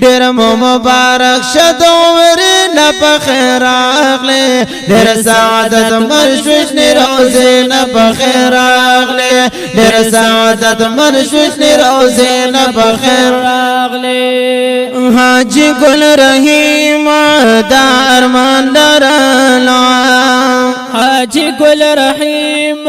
ډېر مبارک شد عمرنا په خیر راغلی ډېر سعادت مرشوشنی روزینا په خیر راغلی ډېر سعادت مرشوشنی روزینا په خیر راغلی حاجی ګل رحیم دا ارمان لرلو حاجی ګل رحیم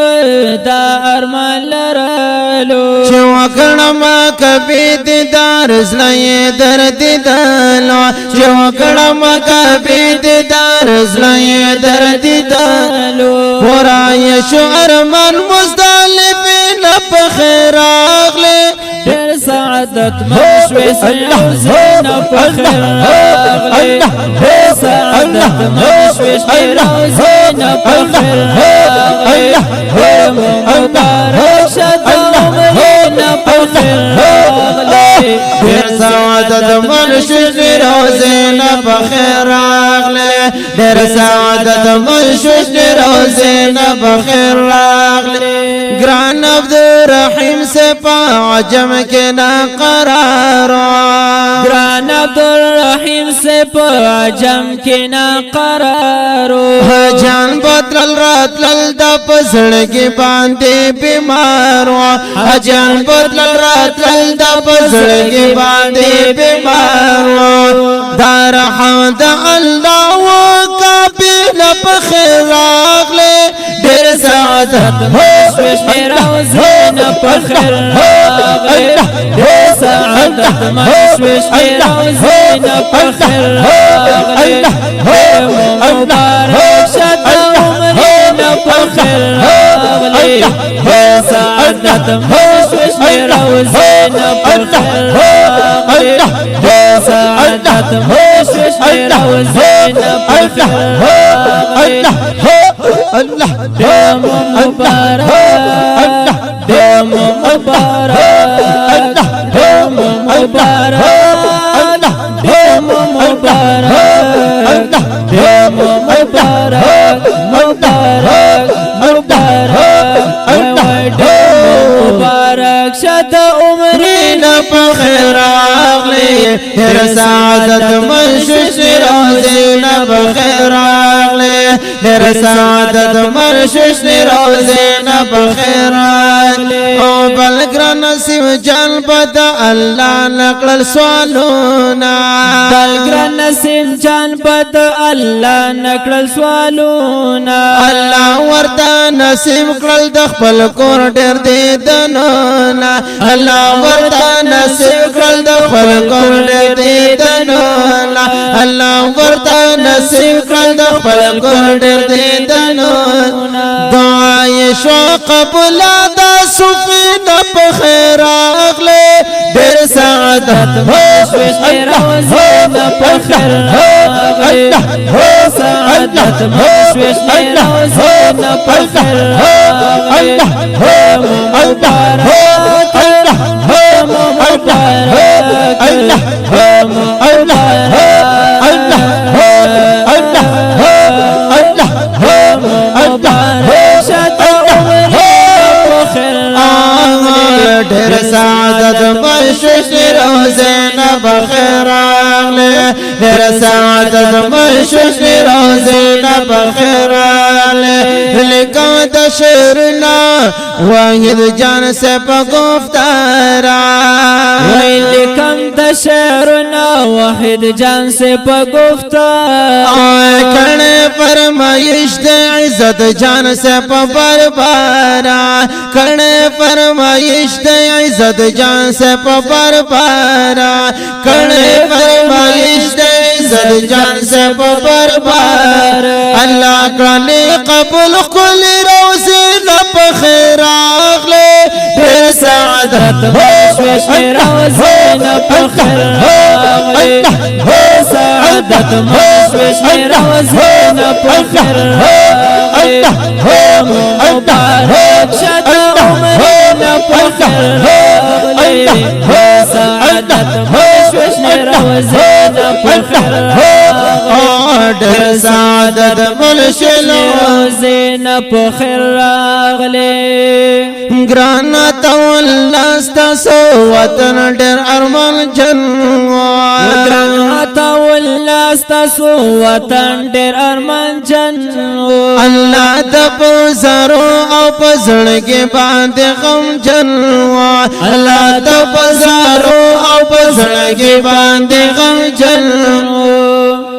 دا ارمان لرلو چې وکړم کبي دیدار زلې درد دلو چې وکړم کبي دیدار زلې درد دلو ورای شو ارمان مزدلف نه په خیر راغلی ډېر سعادت مشوي سيوزنا فخر راغلي ډېر سعادت مشوي سيوزنا فخر راغلي مبارک شد عمرنا فخر راغلي ډېر سعادت مشوي سيوزنا فخر راغلي ډېر سعادت مشوي سيوزنا فخر راغلي ګران عبدالرحیم سے عجم کے نا قرار گران عبدالرحیم سے عجم کے نا قرار جان بدل رات لل دا پسڑکی باندے بیمار جان بدل رات لل دا پسڑکی باندے بیمار دار حمد اللہ وکابل بخیر راغلے ډېر سعادت مشوش روزنا فخر راغلي ډېر سعادت مشوش روزنا فخر راغلي مبارک شد عمرنا فخر راغلي ډېر سعادت مشوش روزنا فخر راغلي ډېر سعادت مشوش روزنا فخر راغلي اللہ دم مبارک دم مبارک دم مبارک دم مبارک دم مبارک مبارک مبارک مبارک شد عمرنا فخر راغلی ډېر سعادت مرشوش روزینا فخر راغلی ډېر سعادت مرشوش روزینا فخر راغلی او بلګرا نصیب جان بد الله نقل سوالونا بلګرا نصیب جان بد الله نقل سوالونا الله ورته نصیب کړل د خپل کور ډېر دې دنونا الله ورته نصیب کړل د خپل کور ډېر دې دنونا الله ورته نصیب کړل د خپل کور ډېر دې دنونا دعای شو قبول دا سفینه په خیر راغلی ډېر سعادت مشوش روزنا فخر راغلي ډېر سعادت مشوش روزنا فخر راغلي مبارک ډېر سعادت مرشوش روزینا فخر راغلی ډېر سعادت مرشوش روزینا فخر راغلی لیکم د شعرنا واحد جان سے په گفتارا لیکم د شعرنا واحد جان سے په گفتار کړه فرمایش د عزت جان سے په بربارا کړه فرمایش د عزت جان سے په بربارا کړه فرمایش د عزت جان سے په بربارا الله کړه قبول کل روزنا فخر راغلی ډېر سعادت مشوش روزنا فخر راغلي ډېر سعادت مشوش روزنا فخر راغلي مبارک شد عمرنا فخر راغلي ډېر سعادت مشوش روزنا فخر راغلي ډېر سعادت ملشل روزنا فخر راغلي ګران تول لاست سو وطن ډېر ارمان جن ماتول ستاسو وطن ډېر ارمانجن الله د پزرو او پزړګي باندې غمجن وا الله د پزرو او پزړګي باندې غمجن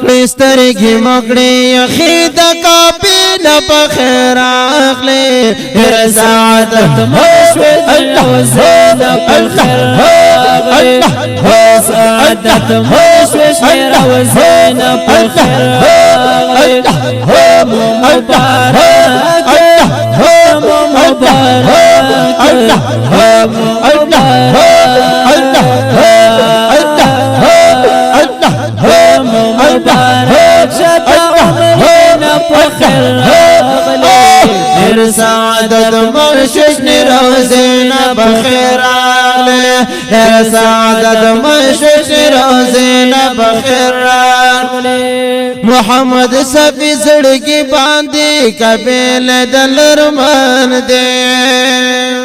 پرسترګي مګړې خید کاپی نه پخیر اخلي هر سعادت مشوي روزنا بخير سعادت مشوي روزنا بخير مبارك مبارك شتا عمرنا بخير سعادت مرشد روزنا بخير هر سعادت مرشد روزنا بخير محمد صفی زړګي باندې کبل دلرمان دے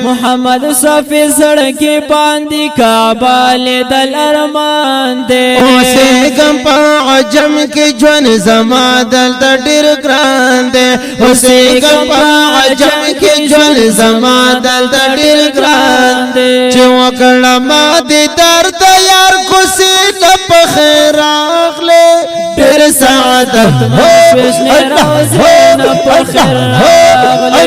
محمد صفی زړګي باندې کابل دلرمان دے اوسه کم په عجم کې ژوند زما دل ډېر ګران دے اوسه کم په عجم کې ژوند زما دل ډېر ګران دے چې وکړه ما دې درد یار کو سي نه په خیر اخلي ډېر سعادت مشوي روزنا بخير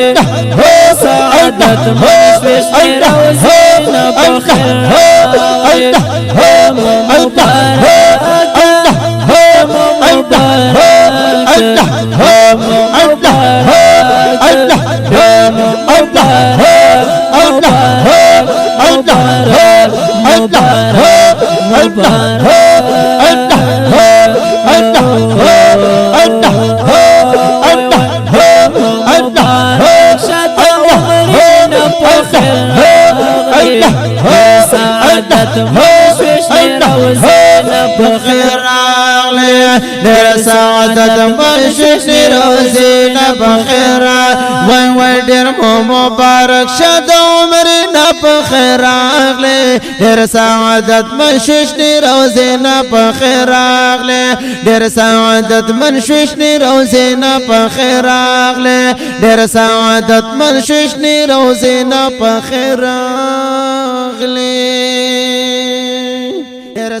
سعادت مشوي روزنا بخير مبارك سعادت مشوي روزنا بخير در سعادت مشوي روزنا بخير وای ډېر مبارک شد عمرنا بخير در سعادت مشوي روزنا بخير در سعادت مشوي روزنا بخير در سعادت مشوي روزنا بخير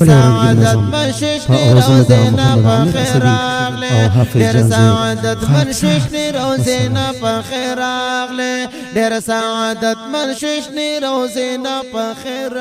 سعادت منشش روزنا بخير ډېر سعادت منشش روزنا بخير ډېر سعادت منشش روزنا بخير